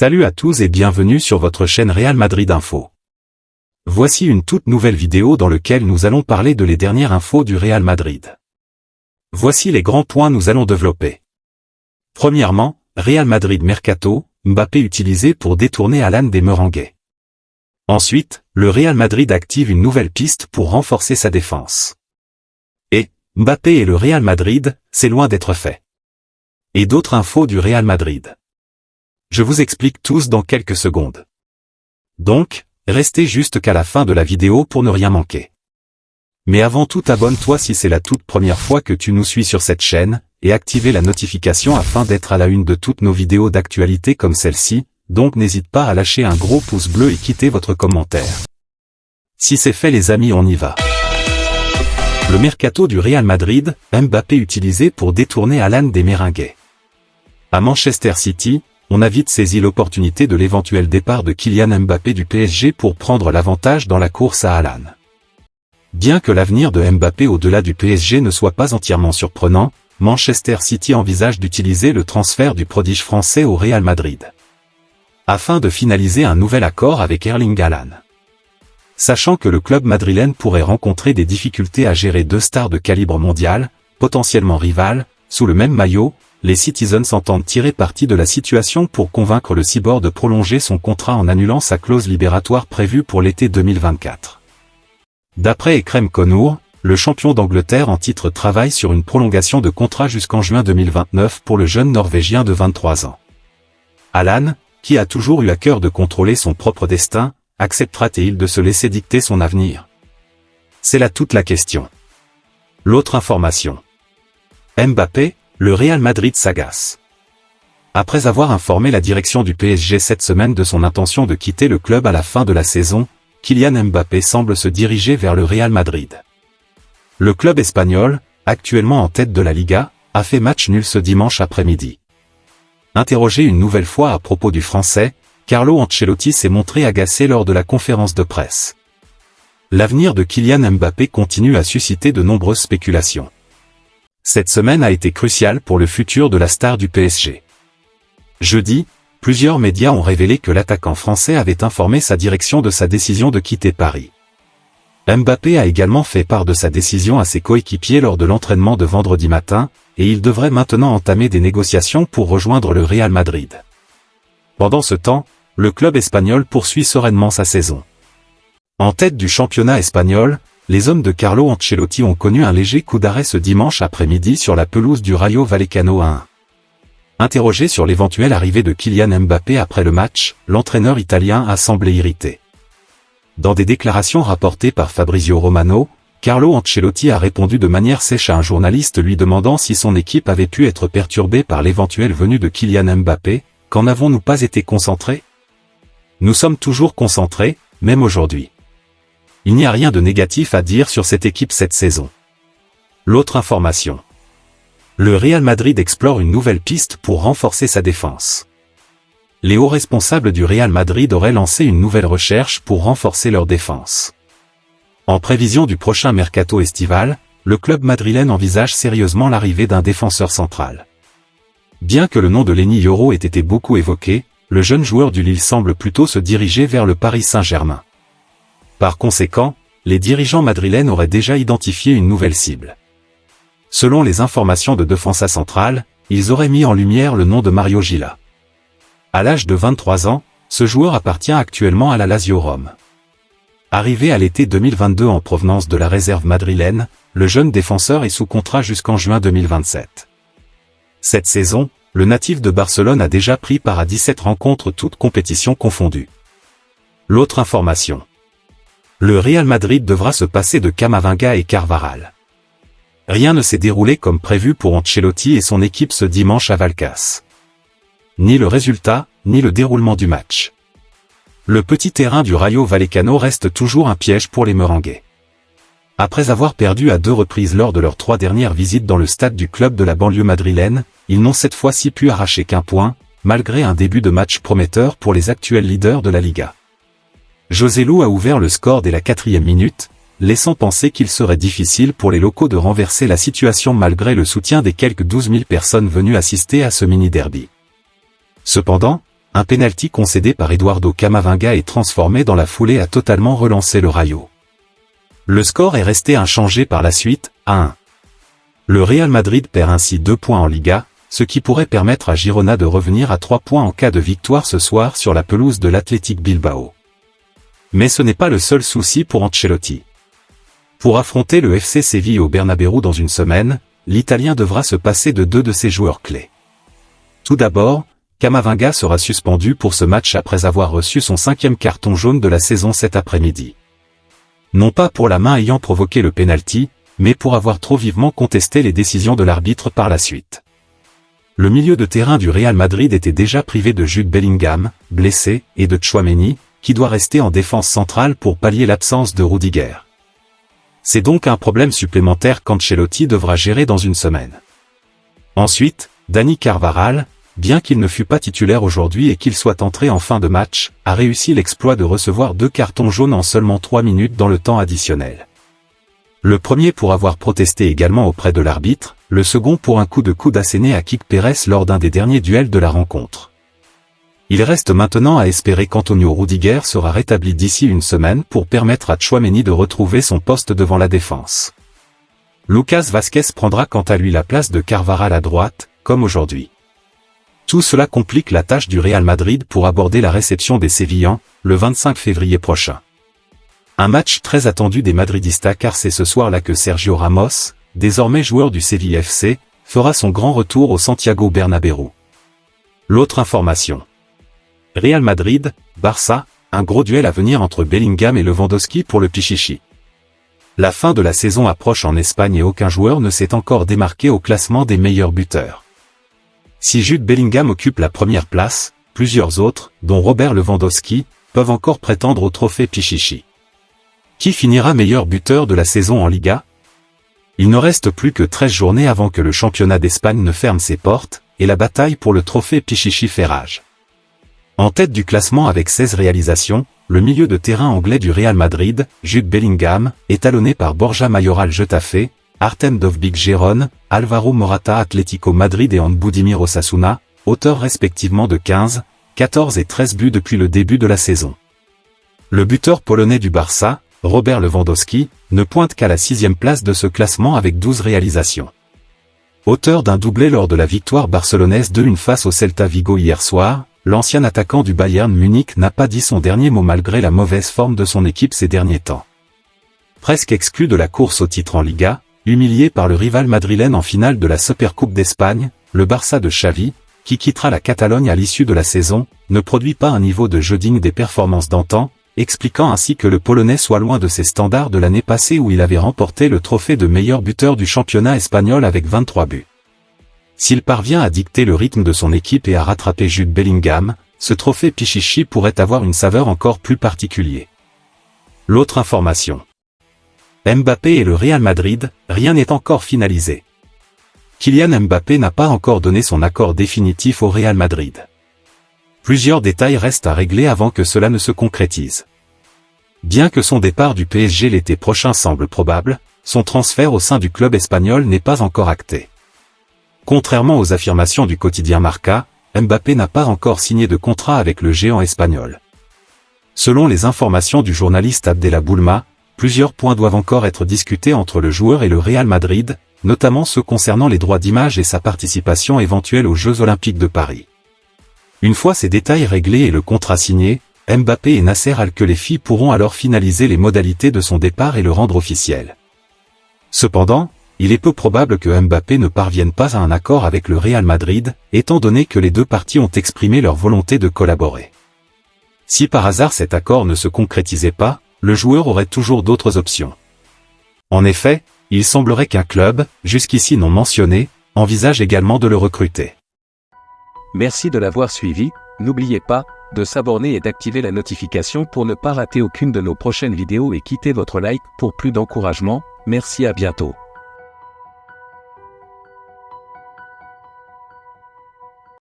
Salut à tous et bienvenue sur votre chaîne Real Madrid Info. Voici une toute nouvelle vidéo dans laquelle nous allons parler de les dernières infos du Real Madrid. Voici les grands points nous allons développer. Premièrement, Real Madrid Mercato, Mbappé utilisé pour détourner Alan des Merengues. Ensuite, le Real Madrid active une nouvelle piste pour renforcer sa défense. Et, Mbappé et le Real Madrid, c'est loin d'être fait. Et d'autres infos du Real Madrid. Je vous explique tous dans quelques secondes. Donc, restez juste qu'à la fin de la vidéo pour ne rien manquer. Mais avant tout, abonne-toi si c'est la toute première fois que tu nous suis sur cette chaîne, et activez la notification afin d'être à la une de toutes nos vidéos d'actualité comme celle-ci, donc n'hésite pas à lâcher un gros pouce bleu et quitter votre commentaire. Si c'est fait les amis, on y va. Le mercato du Real Madrid, Mbappé utilisé pour détourner Alan des Merengues. À Manchester City, on a vite saisi l'opportunité de l'éventuel départ de Kylian Mbappé du PSG pour prendre l'avantage dans la course à Alan. Bien que l'avenir de Mbappé au-delà du PSG ne soit pas entièrement surprenant, Manchester City envisage d'utiliser le transfert du prodige français au Real Madrid, afin de finaliser un nouvel accord avec Erling Haaland. Sachant que le club madrilène pourrait rencontrer des difficultés à gérer deux stars de calibre mondial, potentiellement rivales, sous le même maillot, les Citizens entendent tirer parti de la situation pour convaincre le cyborg de prolonger son contrat en annulant sa clause libératoire prévue pour l'été 2024. D'après Ekrem Konour, le champion d'Angleterre en titre travaille sur une prolongation de contrat jusqu'en juin 2029 pour le jeune Norvégien de 23 ans. Alan, qui a toujours eu à cœur de contrôler son propre destin, acceptera-t-il de se laisser dicter son avenir? C'est là toute la question. L'autre information. Mbappé, le Real Madrid s'agace. Après avoir informé la direction du PSG cette semaine de son intention de quitter le club à la fin de la saison, Kylian Mbappé semble se diriger vers le Real Madrid. Le club espagnol, actuellement en tête de la Liga, a fait match nul ce dimanche après-midi. Interrogé une nouvelle fois à propos du Français, Carlo Ancelotti s'est montré agacé lors de la conférence de presse. L'avenir de Kylian Mbappé continue à susciter de nombreuses spéculations. Cette semaine a été cruciale pour le futur de la star du PSG. Jeudi, plusieurs médias ont révélé que l'attaquant français avait informé sa direction de sa décision de quitter Paris. Mbappé a également fait part de sa décision à ses coéquipiers lors de l'entraînement de vendredi matin, et il devrait maintenant entamer des négociations pour rejoindre le Real Madrid. Pendant ce temps, le club espagnol poursuit sereinement sa saison. En tête du championnat espagnol, les hommes de Carlo Ancelotti ont connu un léger coup d'arrêt ce dimanche après-midi sur la pelouse du Rayo Vallecano 1. Interrogé sur l'éventuelle arrivée de Kylian Mbappé après le match, l'entraîneur italien a semblé irrité. Dans des déclarations rapportées par Fabrizio Romano, Carlo Ancelotti a répondu de manière sèche à un journaliste lui demandant si son équipe avait pu être perturbée par l'éventuelle venue de Kylian Mbappé. Qu'en avons-nous pas été concentrés? Nous sommes toujours concentrés, même aujourd'hui. Il n'y a rien de négatif à dire sur cette équipe cette saison. L'autre information. Le Real Madrid explore une nouvelle piste pour renforcer sa défense. Les hauts responsables du Real Madrid auraient lancé une nouvelle recherche pour renforcer leur défense. En prévision du prochain mercato estival, le club madrilène envisage sérieusement l'arrivée d'un défenseur central. Bien que le nom de Lenny Yoro ait été beaucoup évoqué, le jeune joueur du Lille semble plutôt se diriger vers le Paris Saint-Germain. Par conséquent, les dirigeants madrilènes auraient déjà identifié une nouvelle cible. Selon les informations de Defensa Central, ils auraient mis en lumière le nom de Mario Gila. À l'âge de 23 ans, ce joueur appartient actuellement à la Lazio Rome. Arrivé à l'été 2022 en provenance de la réserve madrilène, le jeune défenseur est sous contrat jusqu'en juin 2027. Cette saison, le natif de Barcelone a déjà pris part à 17 rencontres toutes compétitions confondues. L'autre information. Le Real Madrid devra se passer de Camavinga et Carvajal. Rien ne s'est déroulé comme prévu pour Ancelotti et son équipe ce dimanche à Vallecas. Ni le résultat, ni le déroulement du match. Le petit terrain du Rayo Vallecano reste toujours un piège pour les Merengues. Après avoir perdu à 2 reprises lors de leurs 3 dernières visites dans le stade du club de la banlieue madrilène, ils n'ont cette fois-ci pu arracher qu'un point, malgré un début de match prometteur pour les actuels leaders de la Liga. Joselu a ouvert le score dès la 4e minute, laissant penser qu'il serait difficile pour les locaux de renverser la situation malgré le soutien des quelques 12 000 personnes venues assister à ce mini-derby. Cependant, Un penalty concédé par Eduardo Camavinga et transformé dans la foulée a totalement relancé le Rayo. Le score est resté inchangé par la suite, à 1. Le Real Madrid perd ainsi 2 points en Liga, ce qui pourrait permettre à Girona de revenir à 3 points en cas de victoire ce soir sur la pelouse de l'Athletic Bilbao. Mais ce n'est pas le seul souci pour Ancelotti. Pour affronter le FC Séville au Bernabéu dans une semaine, l'Italien devra se passer de 2 de ses joueurs clés. Tout d'abord, Camavinga sera suspendu pour ce match après avoir reçu son 5e carton jaune de la saison cet après-midi. Non pas pour la main ayant provoqué le penalty, mais pour avoir trop vivement contesté les décisions de l'arbitre par la suite. Le milieu de terrain du Real Madrid était déjà privé de Jude Bellingham, blessé, et de Tchouaméni, qui doit rester en défense centrale pour pallier l'absence de Rudiger. C'est donc un problème supplémentaire qu'Ancelotti devra gérer dans une semaine. Ensuite, Dani Carvajal, bien qu'il ne fût pas titulaire aujourd'hui et qu'il soit entré en fin de match, a réussi l'exploit de recevoir 2 cartons jaunes en seulement 3 minutes dans le temps additionnel. Le premier pour avoir protesté également auprès de l'arbitre, le second pour un coup de coude asséné à Kike Pérez lors d'un des derniers duels de la rencontre. Il reste maintenant à espérer qu'Antonio Rudiger sera rétabli d'ici une semaine pour permettre à Tchouaméni de retrouver son poste devant la défense. Lucas Vázquez prendra quant à lui la place de Carvajal à droite, comme aujourd'hui. Tout cela complique la tâche du Real Madrid pour aborder la réception des Sévillans, le 25 février prochain. Un match très attendu des Madridistas car c'est ce soir-là que Sergio Ramos, désormais joueur du Séville FC, fera son grand retour au Santiago Bernabéu. L'autre information. Real Madrid, Barça, un gros duel à venir entre Bellingham et Lewandowski pour le Pichichi. La fin de la saison approche en Espagne et aucun joueur ne s'est encore démarqué au classement des meilleurs buteurs. Si Jude Bellingham occupe la première place, plusieurs autres, dont Robert Lewandowski, peuvent encore prétendre au trophée Pichichi. Qui finira meilleur buteur de la saison en Liga? Il ne reste plus que 13 journées avant que le championnat d'Espagne ne ferme ses portes, et la bataille pour le trophée Pichichi fait rage. En tête du classement avec 16 réalisations, le milieu de terrain anglais du Real Madrid, Jude Bellingham, est talonné par Borja Mayoral Getafe, Artem Dovbyk Gérone, Alvaro Morata Atlético Madrid et Budimir Osasuna, auteurs respectivement de 15, 14 et 13 buts depuis le début de la saison. Le buteur polonais du Barça, Robert Lewandowski, ne pointe qu'à la 6e place de ce classement avec 12 réalisations. Auteur d'un doublé lors de la victoire barcelonaise 2-1 face au Celta Vigo hier soir, l'ancien attaquant du Bayern Munich n'a pas dit son dernier mot malgré la mauvaise forme de son équipe ces derniers temps. Presque exclu de la course au titre en Liga, humilié par le rival madrilène en finale de la Supercoupe d'Espagne, le Barça de Xavi, qui quittera la Catalogne à l'issue de la saison, ne produit pas un niveau de jeu digne des performances d'antan, expliquant ainsi que le Polonais soit loin de ses standards de l'année passée où il avait remporté le trophée de meilleur buteur du championnat espagnol avec 23 buts. S'il parvient à dicter le rythme de son équipe et à rattraper Jude Bellingham, ce trophée Pichichi pourrait avoir une saveur encore plus particulière. L'autre information. Mbappé et le Real Madrid, rien n'est encore finalisé. Kylian Mbappé n'a pas encore donné son accord définitif au Real Madrid. Plusieurs détails restent à régler avant que cela ne se concrétise. Bien que son départ du PSG l'été prochain semble probable, son transfert au sein du club espagnol n'est pas encore acté. Contrairement aux affirmations du quotidien Marca, Mbappé n'a pas encore signé de contrat avec le géant espagnol. Selon les informations du journaliste Abdella Boulma, plusieurs points doivent encore être discutés entre le joueur et le Real Madrid, notamment ceux concernant les droits d'image et sa participation éventuelle aux Jeux Olympiques de Paris. Une fois ces détails réglés et le contrat signé, Mbappé et Nasser Al-Khelaifi pourront alors finaliser les modalités de son départ et le rendre officiel. Cependant, il est peu probable que Mbappé ne parvienne pas à un accord avec le Real Madrid, étant donné que les deux parties ont exprimé leur volonté de collaborer. Si par hasard cet accord ne se concrétisait pas, le joueur aurait toujours d'autres options. En effet, il semblerait qu'un club, jusqu'ici non mentionné, envisage également de le recruter. Merci de l'avoir suivi, n'oubliez pas de s'abonner et d'activer la notification pour ne pas rater aucune de nos prochaines vidéos et quittez votre like pour plus d'encouragement. Merci, à bientôt.